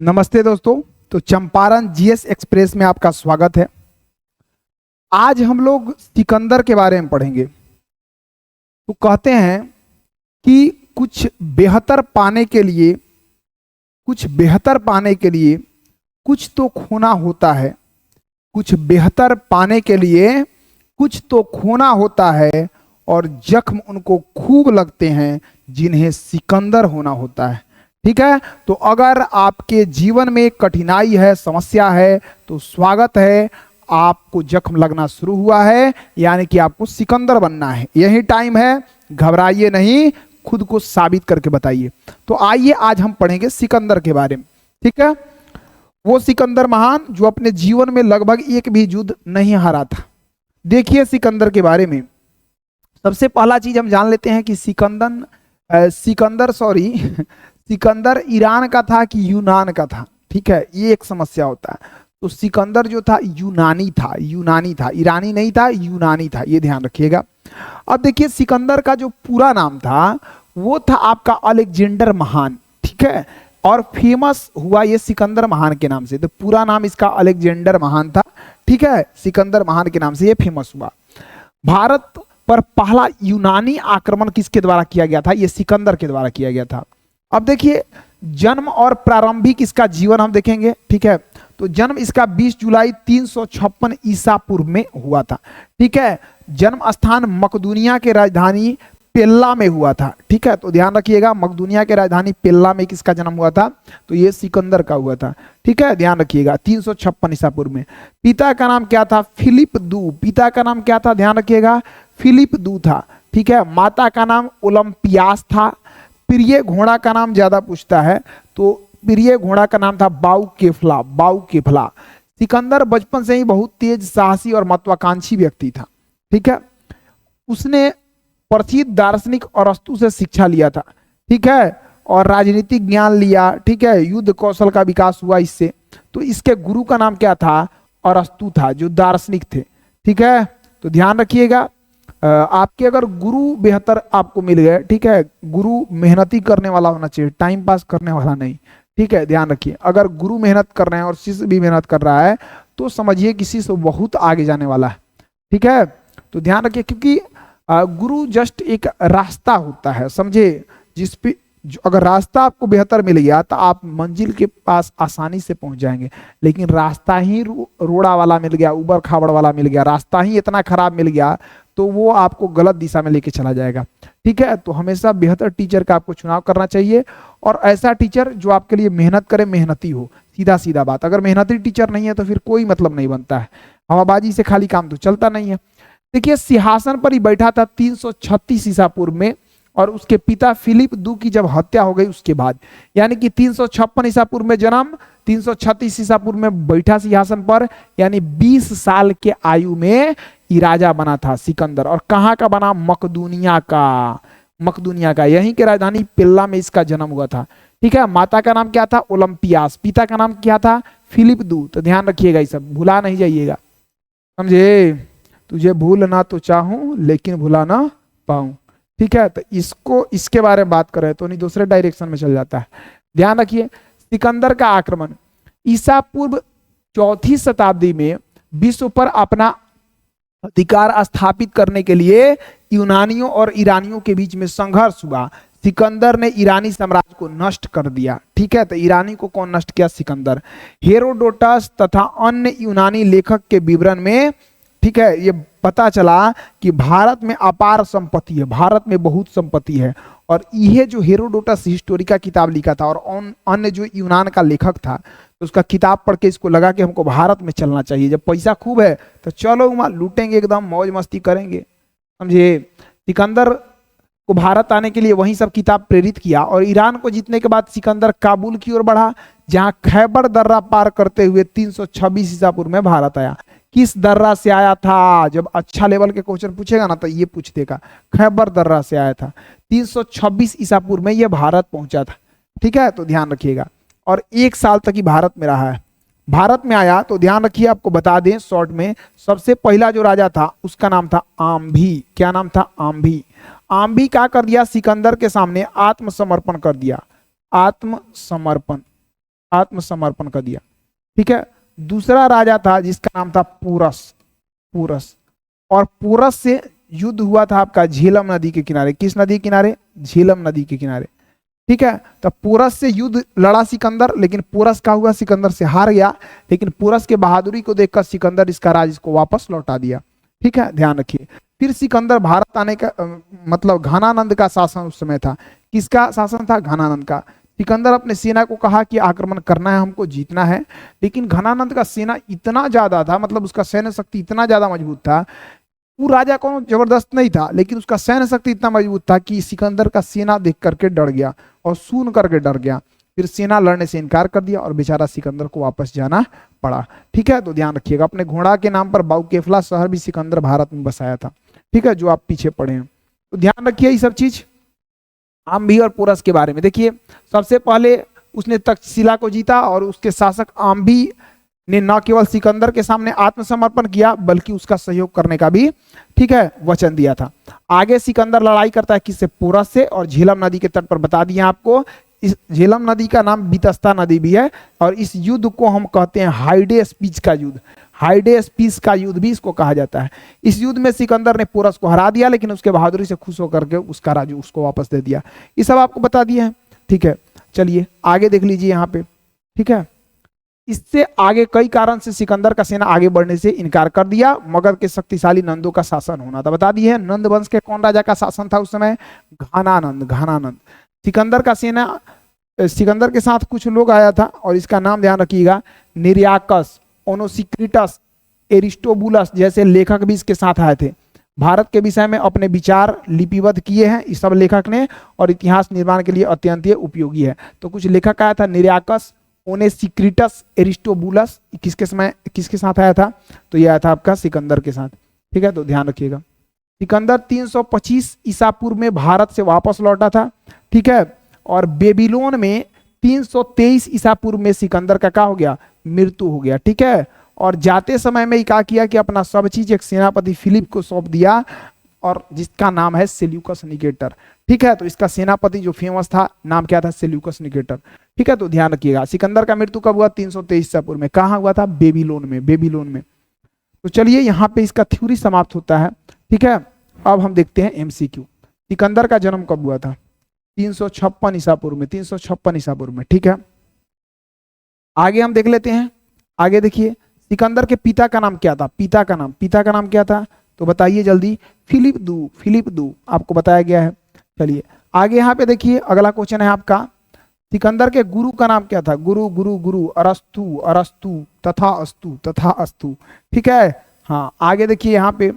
नमस्ते दोस्तों। तो चंपारण जीएस एक्सप्रेस में आपका स्वागत है। आज हम लोग सिकंदर के बारे में पढ़ेंगे। तो कहते हैं कि कुछ तो खोना होता है, कुछ बेहतर पाने के लिए कुछ तो खोना होता है, और जख्म उनको खूब लगते हैं जिन्हें सिकंदर होना होता है। ठीक है, तो अगर आपके जीवन में कठिनाई है, समस्या है, तो स्वागत है। आपको जख्म लगना शुरू हुआ है, यानी कि आपको सिकंदर बनना है। यही टाइम है, घबराइए नहीं, खुद को साबित करके बताइए। तो आइए आज हम पढ़ेंगे सिकंदर के बारे में। ठीक है, वो सिकंदर महान जो अपने जीवन में लगभग एक भी युद्ध नहीं हारा था। देखिए सिकंदर के बारे में सबसे पहला चीज हम जान लेते हैं कि सिकंदर ईरान का था कि यूनान का था। ठीक है, ये एक समस्या होता है। तो सिकंदर जो था यूनानी था, ईरानी नहीं था, यूनानी था, ये ध्यान रखिएगा। अब देखिए सिकंदर का जो पूरा नाम था वो था आपका अलेक्जेंडर महान। ठीक है, और फेमस हुआ ये सिकंदर महान के नाम से। तो पूरा नाम इसका अलेक्जेंडर महान था। ठीक है, सिकंदर महान के नाम से ये फेमस हुआ। भारत पर पहला यूनानी आक्रमण किसके द्वारा किया गया था? ये सिकंदर के द्वारा किया गया था। अब देखिए जन्म और प्रारंभिक इसका जीवन हम देखेंगे। ठीक है, तो जन्म इसका 20 जुलाई 356 ईसा पूर्व में हुआ था। ठीक है, जन्म स्थान मकदूनिया के राजधानी पेल्ला में हुआ था। ठीक है, तो ध्यान रखिएगा, मकदूनिया के राजधानी पेल्ला में किसका जन्म हुआ था? तो ये सिकंदर का हुआ था। ठीक है, ध्यान रखिएगा, 356 ईसा पूर्व में। पिता का नाम क्या था? फिलिप दू। पिता का नाम क्या था? ध्यान रखिएगा, फिलिप दू था। ठीक है, माता का नाम ओलंपियास था। प्रिय घोड़ा का नाम ज्यादा पूछता है, तो प्रिय घोड़ा का नाम था बाऊ केफला। सिकंदर बचपन से ही बहुत तेज, साहसी और महत्वाकांक्षी व्यक्ति था। ठीक है, उसने प्रसिद्ध दार्शनिक अरस्तु से शिक्षा लिया था। ठीक है, और राजनीतिक ज्ञान लिया। ठीक है, युद्ध कौशल का विकास हुआ इससे। तो इसके गुरु का नाम क्या था? अरस्तु था, जो दार्शनिक थे। ठीक है, तो ध्यान रखिएगा, आपके अगर गुरु बेहतर आपको मिल गए, ठीक है, गुरु मेहनती करने वाला होना चाहिए, टाइम पास करने वाला नहीं। ठीक है, ध्यान रखिए, अगर गुरु मेहनत कर रहे हैं और शिष्य भी मेहनत कर रहा है तो समझिए किसी से बहुत आगे जाने वाला है। ठीक है, तो ध्यान रखिए, क्योंकि गुरु जस्ट एक रास्ता होता है, समझे, जिस पे अगर रास्ता आपको बेहतर मिल गया तो आप मंजिल के पास आसानी से पहुंच जाएंगे। लेकिन रास्ता ही रोड़ा वाला मिल गया, उबड़ खाबड़ वाला मिल गया, रास्ता ही इतना खराब मिल गया, तो वो आपको गलत दिशा में लेके चला जाएगा। ठीक है, तो हमेशा बेहतर टीचर का आपको चुनाव करना चाहिए, और ऐसा टीचर जो आपके लिए मेहनत करे, मेहनती हो। सीधा सीधा बात, अगर मेहनती टीचर नहीं है तो फिर कोई मतलब नहीं बनता है। हवाबाजी से खाली काम तो चलता नहीं है। देखिए सिंहासन पर ही बैठा था 336 ईसा पूर्व में, और उसके पिता फिलिप दू की जब हत्या हो गई उसके बाद, यानी कि 356 ईसा पूर्व में जन्म, 336 ईसा पूर्व में बैठा सिंहासन पर, यानी 20 साल के आयु में ये राजा बना था सिकंदर। और कहाँ का बना? मकदूनिया का, यहीं के राजधानी पेल्ला में इसका जन्म हुआ था। ठीक है, माता का नाम क्या था? ओलंपियास। पिता का नाम क्या था? फिलिप दू। तो ध्यान रखिएगा, ये सब भुला नहीं जाइएगा, समझे। तुझे भूलना तो चाहूं लेकिन भुला ना पाऊं। ठीक है, तो इसके बारे में बात करें तो नहीं दूसरे डायरेक्शन में चल जाता है। ध्यान रखिए, सिकंदर का आक्रमण ईसा पूर्व 4वीं शताब्दी में विश्व पर अपना अधिकार स्थापित करने के लिए यूनानियों और ईरानियों के बीच में संघर्ष हुआ। सिकंदर ने ईरानी साम्राज्य को नष्ट कर दिया। ठीक है, तो ईरानी को कौन नष्ट किया? सिकंदर। हेरोडोटस तथा अन्य यूनानी लेखक के विवरण में, ठीक है, ये पता चला कि भारत में अपार संपत्ति है, भारत में बहुत संपत्ति है। और यह जो हेरोडोटस हिस्टोरी का किताब लिखा था, और अन्य जो यूनान का लेखक था, तो उसका किताब पढ़ के इसको लगा कि हमको भारत में चलना चाहिए। जब पैसा खूब है तो चलो वहां लूटेंगे, एकदम मौज मस्ती करेंगे, समझे। सिकंदर को भारत आने के लिए वही सब किताब प्रेरित किया। और ईरान को जीतने के बाद सिकंदर काबुल की ओर बढ़ा, जहां खैबर दर्रा पार करते हुए 326 ईसा पूर्व में भारत आया। किस दर्रा से आया था? जब अच्छा लेवल के क्वेश्चन पूछेगा ना तो ये पूछ देगा, खैबर दर्रा से आया था। 326 ईसा पूर्व में ये भारत पहुंचा था। ठीक है, तो ध्यान रखिएगा, और 1 साल तक ही भारत में रहा है। भारत में आया तो ध्यान रखिए, आपको बता दें शॉर्ट में, सबसे पहला जो राजा था उसका नाम था आम्भी। क्या नाम था? आम्भी। आम्भी क्या कर दिया? सिकंदर के सामने आत्मसमर्पण कर दिया। आत्मसमर्पण आत्मसमर्पण कर दिया। ठीक है, दूसरा राजा था जिसका नाम था पोरस। पोरस, और पोरस से युद्ध हुआ था आपका झेलम नदी के किनारे। किस नदी के किनारे? झेलम नदी के किनारे। ठीक है, तो पोरस से युद्ध लड़ा सिकंदर, लेकिन पोरस का हुआ सिकंदर से हार गया। लेकिन पोरस के बहादुरी को देखकर सिकंदर इसका राज इसको वापस लौटा दिया। ठीक है, ध्यान रखिए। फिर सिकंदर भारत आने का मतलब घनानंद का शासन उस समय था। किसका शासन था? घनानंद का। सिकंदर अपने सेना को कहा कि आक्रमण करना है, हमको जीतना है। लेकिन घनानंद का सेना इतना ज्यादा था, मतलब उसका सैन्य शक्ति इतना ज्यादा मजबूत था। वो राजा को जबरदस्त नहीं था, लेकिन उसका सैन्य शक्ति इतना मजबूत था कि सिकंदर का सेना देख करके डर गया और सुन करके डर गया। फिर सेना लड़ने से इनकार कर दिया और बेचारा सिकंदर को वापस जाना पड़ा। ठीक है, तो ध्यान रखिएगा। अपने घोड़ा के नाम पर बाउकेफला शहर भी सिकंदर भारत में बसाया था। ठीक है, जो आप पीछे पढ़े हैं, तो ध्यान रखिए ये सब चीज। आम्भी और पोरस के बारे में देखिए। सबसे पहले उसने तक्षशिला को जीता और उसके शासक आम्भी ने न केवल सिकंदर के सामने आत्मसमर्पण किया, बल्कि उसका सहयोग करने का भी, ठीक है, वचन दिया था। आगे सिकंदर लड़ाई करता है किससे? पोरस से, और झेलम नदी के तट पर बता दिया आपको। इस झेलम नदी का नाम बितस्ता नदी भी है, और इस युद्ध को हम कहते हैं हाइडे स्पीच का युद्ध। हाइडे स्पीच का युद्ध भी इसको कहा जाता है। इस युद्ध में सिकंदर ने पोरस को हरा दिया, लेकिन उसके बहादुरी से खुश होकर के उसका राजू उसको वापस दे दिया। ये सब आपको बता दिया है। ठीक है, चलिए आगे देख लीजिए यहाँ पे। ठीक है, इससे आगे कई कारण से सिकंदर का सेना आगे बढ़ने से इनकार कर दिया। मगध के शक्तिशाली नंदों का शासन होना था, बता दिए। नंद वंश के कौन राजा का शासन था उस समय? घनानंद। घनानंद। सिकंदर का सेना, सिकंदर के साथ कुछ लोग आया था, और इसका नाम ध्यान रखिएगा। निर्याकस, ओनोसिक्रिटस, एरिस्टोबुलस जैसे लेखक भी इसके साथ आए थे। भारत के विषय में अपने विचार लिपिबद्ध किए हैं इस सब लेखक ने, और इतिहास निर्माण के लिए अत्यंत उपयोगी है। तो कुछ लेखक आया था, निर्याकस, ओनेसिक्रिटस, एरिस्टोबुलस। किसके साथ आया था? तो यह आया था आपका सिकंदर के साथ। ठीक है, तो ध्यान रखिएगा। सिकंदर 325 ईसा पूर्व में भारत से वापस लौटा था। ठीक है, और बेबीलोन में 323 ईसा पूर्व में सिकंदर का क्या हो गया? मृत्यु हो गया। ठीक है, और जाते समय में क्या किया कि अपना सब चीज एक सेनापति फिलिप को सौंप दिया, और जिसका नाम है सेल्यूकस निकेटर। ठीक है, तो इसका सेनापति जो फेमस था, नाम क्या था? Seleucus Nicator. ठीक है, तो ध्यान रखिएगा। सिकंदर का मृत्यु कब हुआ? 323 ईसा पूर्व में। कहाँ हुआ था? बेबीलोन में। बेबीलोन में। तो चलिए यहाँ पे इसका थ्योरी समाप्त होता है। ठीक है, अब हम देखते हैं एमसीक्यू। सिकंदर का जन्म कब हुआ था? 356 ईसा पूर्व में। 356 ईसा पूर्व में। ठीक है, आगे हम देख लेते हैं। आगे देखिए, सिकंदर के पिता का नाम क्या था? पिता का नाम क्या था? तो बताइए जल्दी। फिलिप दू आपको बताया गया है। चलिए आगे यहाँ पे देखिए, अगला क्वेश्चन है आपका। सिकंदर के गुरु का नाम क्या था? गुरु अरस्तु तथा अस्तु। ठीक है, हाँ आगे देखिए यहाँ पे।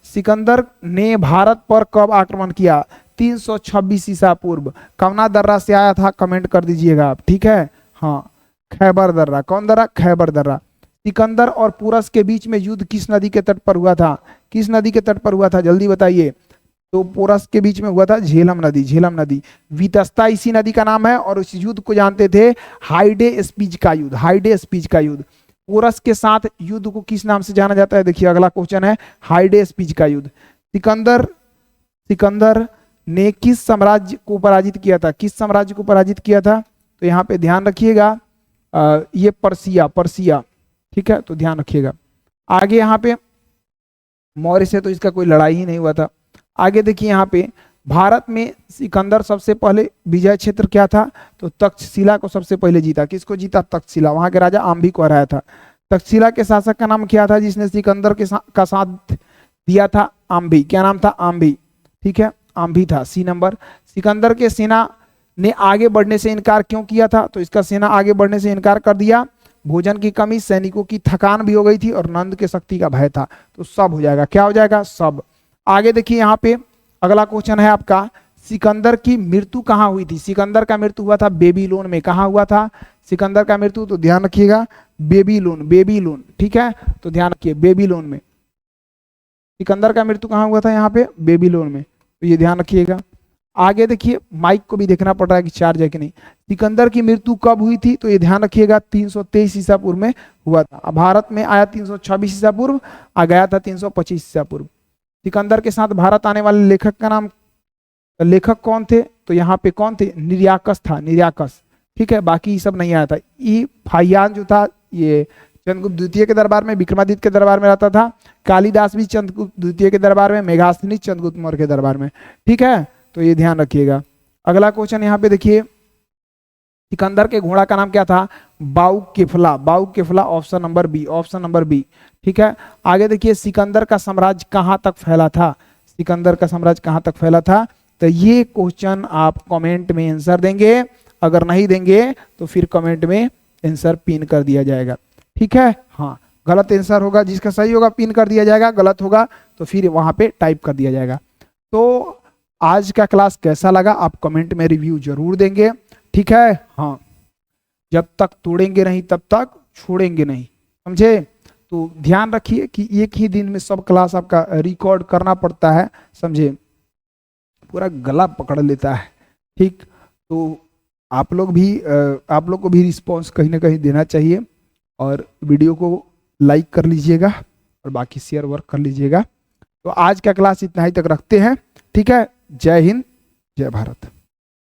सिकंदर ने भारत पर कब आक्रमण किया? 326 ईसा पूर्व। कवना दर्रा से आया था? कमेंट कर दीजिएगा आप। ठीक है, हाँ खैबर दर्रा। कौन दर्रा? खैबर दर्रा। सिकंदर और पोरस के बीच में युद्ध किस नदी के तट पर हुआ था? किस नदी के तट पर हुआ था? जल्दी बताइए। तो पोरस के बीच में हुआ था झेलम नदी। झेलम नदी। वितस्ता इसी नदी का नाम है, और इस युद्ध को जानते थे हाइडे स्पीच का युद्ध। हाइडे स्पीच का युद्ध। पोरस के साथ युद्ध को किस नाम से जाना जाता है? देखिए अगला क्वेश्चन है, हाइडे स्पीच का युद्ध। सिकंदर ने किस साम्राज्य को पराजित किया था? किस साम्राज्य को पराजित किया था? तो यहाँ पे ध्यान रखिएगा, ये पर्सिया। ठीक है, तो ध्यान रखिएगा। आगे यहाँ पे मौर्य से तो इसका कोई लड़ाई ही नहीं हुआ था। आगे देखिए यहाँ पे, भारत में सिकंदर सबसे पहले विजय क्षेत्र क्या था? तो तक्षशिला को सबसे पहले जीता। किसको जीता? तक्षशिला। वहां के राजा आम्भी को हराया था। तक्षशिला के शासक का नाम क्या था जिसने सिकंदर का साथ दिया था? आम्भी। क्या नाम था? आम्भी। ठीक है, आम्भी था। सी नंबर। सिकंदर के सेना ने आगे बढ़ने से इनकार क्यों किया था? तो इसका सेना आगे बढ़ने से इनकार कर दिया। भोजन की कमी, सैनिकों की थकान भी हो गई थी, और नंद के शक्ति का भय था। तो सब हो जाएगा। क्या हो जाएगा? सब। आगे देखिए यहाँ पे अगला क्वेश्चन है आपका, सिकंदर की मृत्यु कहाँ हुई थी? सिकंदर का मृत्यु हुआ था बेबीलोन में। कहाँ हुआ था सिकंदर का मृत्यु? तो ध्यान रखिएगा, बेबीलोन। ठीक है, तो ध्यान रखिए, बेबीलोन में सिकंदर का मृत्यु कहाँ हुआ था? यहाँ पे बेबीलोन में। तो ये ध्यान रखिएगा। आगे देखिए, माइक को भी देखना पड़ रहा है कि चार्ज है कि नहीं। सिकंदर की मृत्यु कब हुई थी? तो ये ध्यान रखिएगा, 323 ईसा पूर्व में हुआ था। भारत में आया 326 ईसा पूर्व, आ गया था 325 ईसा पूर्व। सिकंदर के साथ भारत आने वाले लेखक कौन थे? तो यहाँ पे कौन थे? निर्याकस था। निर्याकस। ठीक है, बाकी ये सब नहीं आया था। ये फाहियान जो था ये चंद्रगुप्त द्वितीय के दरबार में, विक्रमादित्य के दरबार में रहता था। कालिदास भी चंद्रगुप्त द्वितीय के दरबार में, मेघास्थनीज चंद्रगुप्त मौर्य के दरबार में। ठीक है, तो ये ध्यान रखिएगा। अगला क्वेश्चन यहाँ पे देखिए, सिकंदर के घोड़ा का नाम क्या था? Bucephala. Bucephala, option number B, option number B. ठीक है, आगे देखिए, सिकंदर का साम्राज्य कहाँ तक फैला था? सिकंदर का साम्राज्य कहाँ तक फैला था? तो ये क्वेश्चन आप कमेंट में आंसर देंगे, अगर नहीं देंगे तो फिर कमेंट में आंसर पिन कर दिया जाएगा। ठीक है, हाँ, गलत आंसर होगा, जिसका सही होगा पिन कर दिया जाएगा, गलत होगा तो फिर वहां पे टाइप कर दिया जाएगा। तो आज का क्लास कैसा लगा आप कमेंट में रिव्यू जरूर देंगे। ठीक है, हाँ, जब तक तोड़ेंगे नहीं तब तक छोड़ेंगे नहीं, समझे? तो ध्यान रखिए कि एक ही दिन में सब क्लास आपका रिकॉर्ड करना पड़ता है, समझे? पूरा गला पकड़ लेता है। ठीक, तो आप लोग को भी रिस्पॉन्स कहीं ना कहीं देना चाहिए, और वीडियो को लाइक कर लीजिएगा और बाकी शेयर वर्क कर लीजिएगा। तो आज का क्लास इतना ही तक रखते हैं। ठीक है, जय हिंद, जय भारत।